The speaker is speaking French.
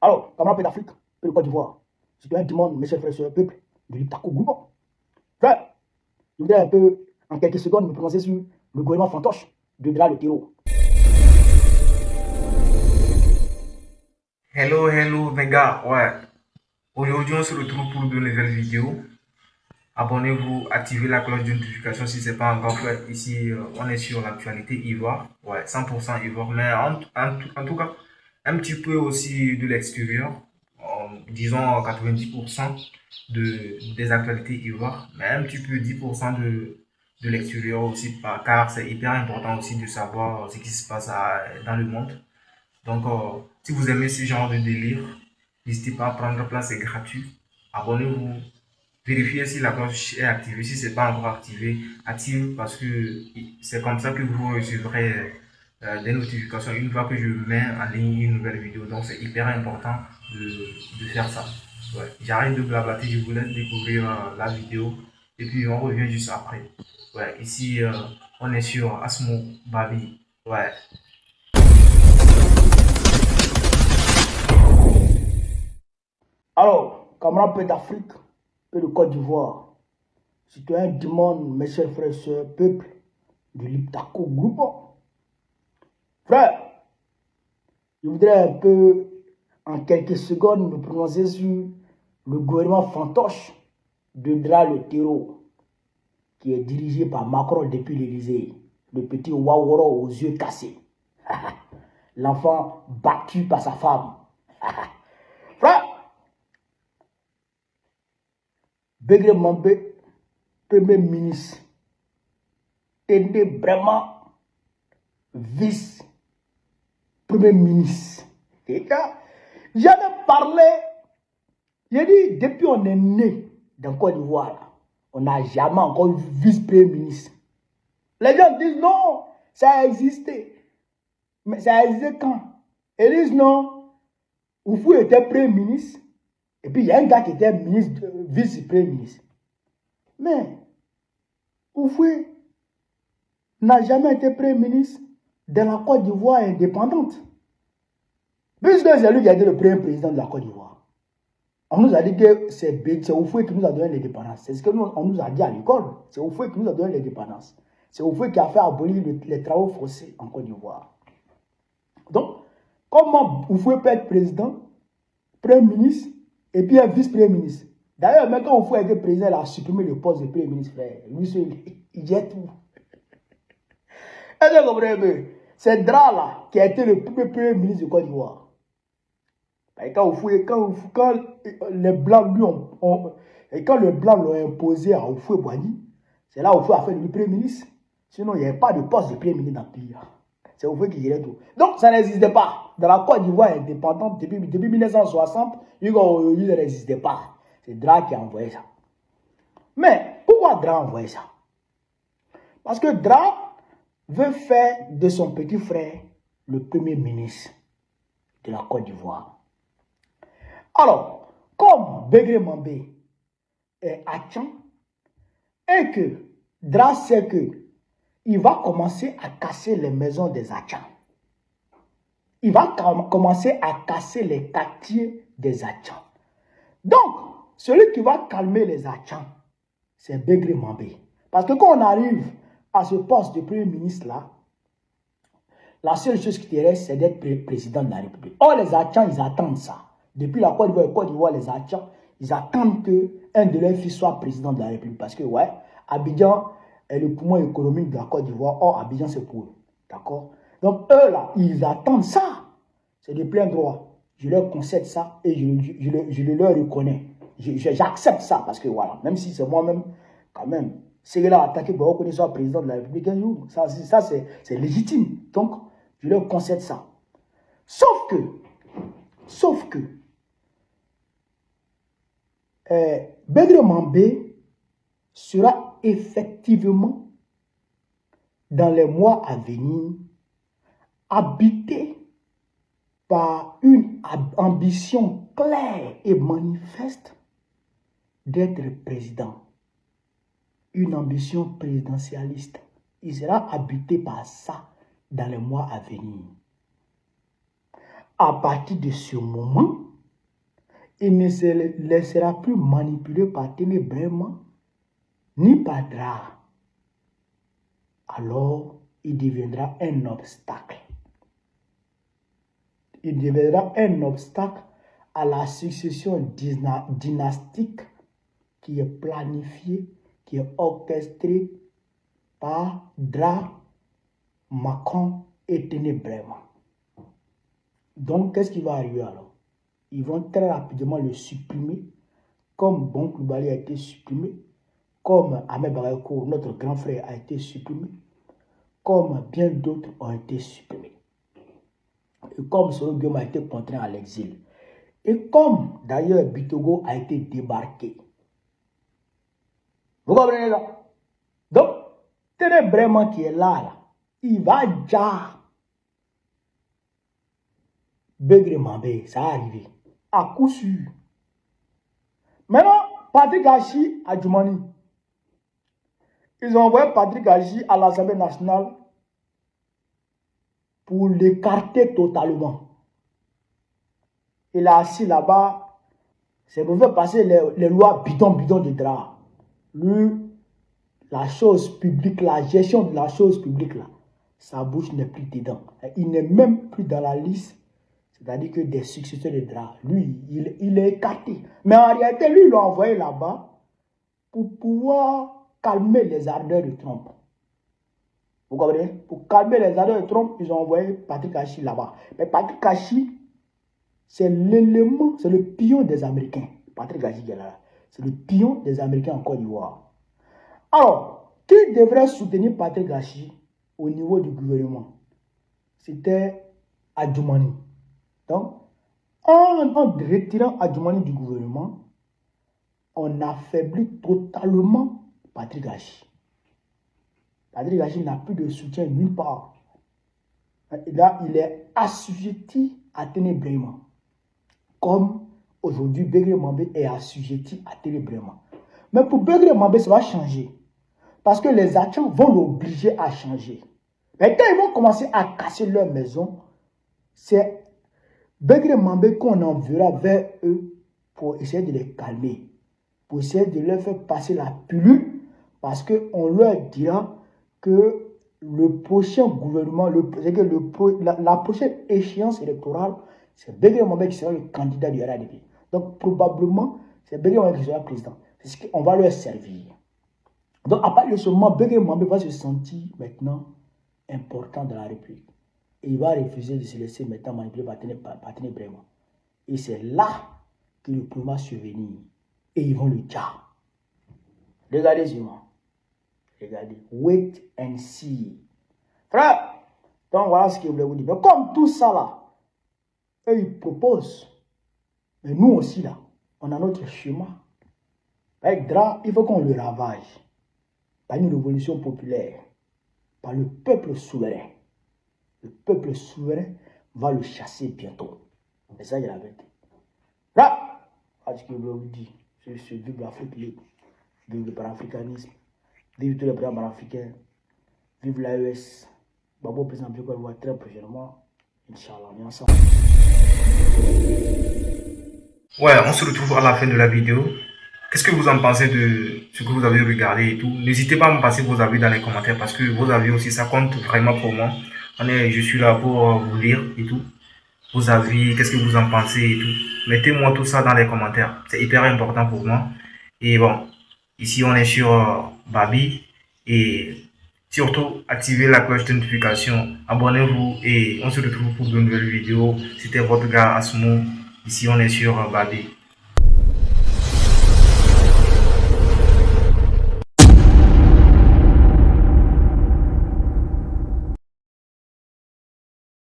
Alors, camarades d'Afrique, et de Côte d'Ivoire, citoyens du monde, mes chers frères et sœurs, peuple du Liptako Gouban. Frère, je voudrais un peu, en quelques secondes, me prononcer sur le gouvernement fantoche de Dra le terreau. Hello mes gars, ouais. Aujourd'hui on se retrouve pour de nouvelles vidéos. Abonnez-vous, activez la cloche de notification si ce n'est pas encore fait. Ici, on est sur l'actualité Ivoire, ouais, 100% Ivoire, mais en tout cas, un petit peu aussi de l'extérieur, disons 90% des actualités Ivoire, mais un petit peu 10% de l'extérieur aussi, car c'est hyper important aussi de savoir ce qui se passe dans le monde. Donc, si vous aimez ce genre de délire, n'hésitez pas à prendre place, c'est gratuit. Abonnez-vous, vérifiez si la cloche est activée. Si ce n'est pas encore activé, active parce que c'est comme ça que vous recevrez des notifications une fois que je mets en ligne une nouvelle vidéo. Donc, c'est hyper important de faire ça. Ouais. J'arrête de blablater, je vous laisse découvrir la vidéo et puis on revient juste après. Ouais, ici, on est sur Asmo Babi. Ouais. Alors, camarades d'Afrique et de Côte d'Ivoire, citoyens du monde, mes chers frères et sœurs, peuple du Liptako Gouban. Frère, je voudrais un peu, en quelques secondes, me prononcer sur le gouvernement fantoche de Dra le terreau, qui est dirigé par Macron depuis l'Élysée, le petit Waworo aux yeux cassés. L'enfant battu par sa femme. Frère, Begré Mambé, Premier ministre, était vraiment vice-premier ministre. J'avais parlé, j'ai dit, depuis on est né dans Côte d'Ivoire, on n'a jamais encore vu vice-premier ministre. Les gens disent non, ça a existé. Mais ça a existé quand? Ils disent non, Oufou était premier ministre, et puis il y a un gars qui était vice-premier ministre. Mais Oufou n'a jamais été premier ministre de la Côte d'Ivoire indépendante. Puisque c'est lui qui a été le premier président de la Côte d'Ivoire. On nous a dit que c'est Oufoué qui nous a donné l'indépendance. C'est ce qu'on nous a dit à l'école. C'est Oufoué qui nous a donné l'indépendance. C'est Oufoué qui a fait abolir les travaux forcés en Côte d'Ivoire. Donc, comment Oufoué peut être président, premier ministre, et puis un vice-premier ministre? D'ailleurs, même quand Oufoué était président, il a supprimé le poste de premier ministre, frère. Lui, il jette tout. Est-ce que vous comprenez? C'est Dra là qui a été le premier ministre de Côte d'Ivoire. Quand les Blancs lui et quand les Blancs l'ont imposé à Oufoué Boigny, c'est là où Oufoué a fait le premier ministre. Sinon, il n'y avait pas de poste de premier ministre dans le pays. C'est Oufoué qui gérait tout. Donc, ça n'existait pas. Dans la Côte d'Ivoire indépendante, depuis 1960, il n'existait pas. C'est Dra qui a envoyé ça. Mais, pourquoi Dra a envoyé ça? Parce que Dra veut faire de son petit frère le premier ministre de la Côte d'Ivoire. Alors, comme Begré Mambé est Achan, et que Dra sait qu'il va commencer à casser les maisons des Achans. Il va commencer à casser les quartiers des Achans. Donc, celui qui va calmer les Achans, c'est Begré Mambé. Parce que quand on arrive à ce poste de premier ministre là, la seule chose qui te reste, c'est d'être président de la République. Or, les Achans, ils attendent ça. Depuis la Côte d'Ivoire, les Achans, ils attendent qu'un de leurs fils soit président de la République. Parce que, ouais, Abidjan est le poumon économique de la Côte d'Ivoire. Or, Abidjan, c'est pour eux. D'accord? Donc, eux, là, ils attendent ça. C'est de plein droit. Je leur concède ça et je le leur reconnais. J'accepte ça parce que, voilà, même si c'est moi-même, quand même, c'est là attaqué pour reconnaître soit président de la République un jour. Ça c'est légitime. Donc, je leur concède ça. Sauf que, Begré Mambé sera effectivement, dans les mois à venir, habité par une ambition claire et manifeste d'être président. Une ambition présidentialiste. Il sera habité par ça dans les mois à venir. À partir de ce moment, il ne se laissera plus manipuler par Ténébrement ni par Dra. Alors, il deviendra un obstacle. Il deviendra un obstacle à la succession dynastique qui est planifiée, qui est orchestrée par Dra, Macron et Ténébrement. Donc, qu'est-ce qui va arriver alors? Ils vont très rapidement le supprimer, comme Bon Coulibaly a été supprimé, comme Ahmed Bagayogo, notre grand frère, a été supprimé, comme bien d'autres ont été supprimés. Et comme Soro Guillaume a été contraint à l'exil. Et comme d'ailleurs Bitogo a été débarqué. Vous comprenez là? Donc, Ténébrement qui est là, il va déjà. Begré Mambé, ça a arrivé. À coup sûr. Maintenant, Patrick Achi à Djoumani. Ils ont envoyé Patrick Achi à l'Assemblée nationale pour l'écarter totalement. Il a assis là-bas. C'est pour faire passer les lois bidon de Dra. Lui, la chose publique, la gestion de la chose publique, là, sa bouche n'est plus dedans. Il n'est même plus dans la liste. C'est-à-dire que des successeurs de Dra, lui, il est écarté. Mais en réalité, lui, il l'a envoyé là-bas pour pouvoir calmer les ardeurs de Trump. Vous comprenez? Pour calmer les ardeurs de Trump, ils ont envoyé Patrick Achi là-bas. Mais Patrick Achi, c'est l'élément, c'est le pion des Américains. Patrick Achi est là. C'est le pion des Américains en Côte d'Ivoire. Alors, qui devrait soutenir Patrick Achi au niveau du gouvernement? C'était Adjoumani. Donc, en retirant Adjoumani du gouvernement, on affaiblit totalement Patrick Achi. Patrick Achi n'a plus de soutien nulle part. Là, il est assujetti à Ténébrement. Comme aujourd'hui, Begré Mambé est assujetti à Ténébrement. Mais pour Begré Mambé, ça va changer. Parce que les actions vont l'obliger à changer. Mais quand ils vont commencer à casser leur maison, c'est Begré Mambé qu'on enverra vers eux pour essayer de les calmer, pour essayer de leur faire passer la pilule, parce qu'on leur dira que le prochain gouvernement, la prochaine échéance électorale, c'est Begré Mambé qui sera le candidat du RADP. Donc probablement, c'est Begré Mambé qui sera président. C'est ce qu'on va leur servir. Donc à partir de ce moment, Begré Mambé va se sentir maintenant important dans la République. Et il va refuser de se laisser maintenant manipuler par Ténébrement. Et c'est là que le problème va survenir. Et ils vont le dire. Regardez sur moi. Regardez. Wait and see. Frère, donc voilà ce que je voulais vous dire. Mais comme tout ça là, eux ils proposent. Mais nous aussi là, on a notre chemin. Avec Dra, il faut qu'on le ravage. Par une révolution populaire. Par le peuple souverain. Le peuple souverain va le chasser bientôt. C'est ça qui est la vérité. Là, ce que je vous dis, c'est vive l'Afrique libre, vive le panafricanisme, vive tous les programmes panafricains, vive l'AES. Babo président de le voir très prochainement. Inch'Allah, on est ensemble. Ouais, on se retrouve à la fin de la vidéo. Qu'est-ce que vous en pensez de ce que vous avez regardé et tout? N'hésitez pas à me passer vos avis dans les commentaires parce que vos avis aussi, ça compte vraiment pour moi. Je suis là pour vous lire et tout. Vos avis, qu'est-ce que vous en pensez et tout. Mettez-moi tout ça dans les commentaires. C'est hyper important pour moi. Et bon, ici on est sur Babi. Et surtout, activez la cloche de notification. Abonnez-vous et on se retrouve pour de nouvelles vidéos. C'était votre gars Asmo. Ici on est sur Babi.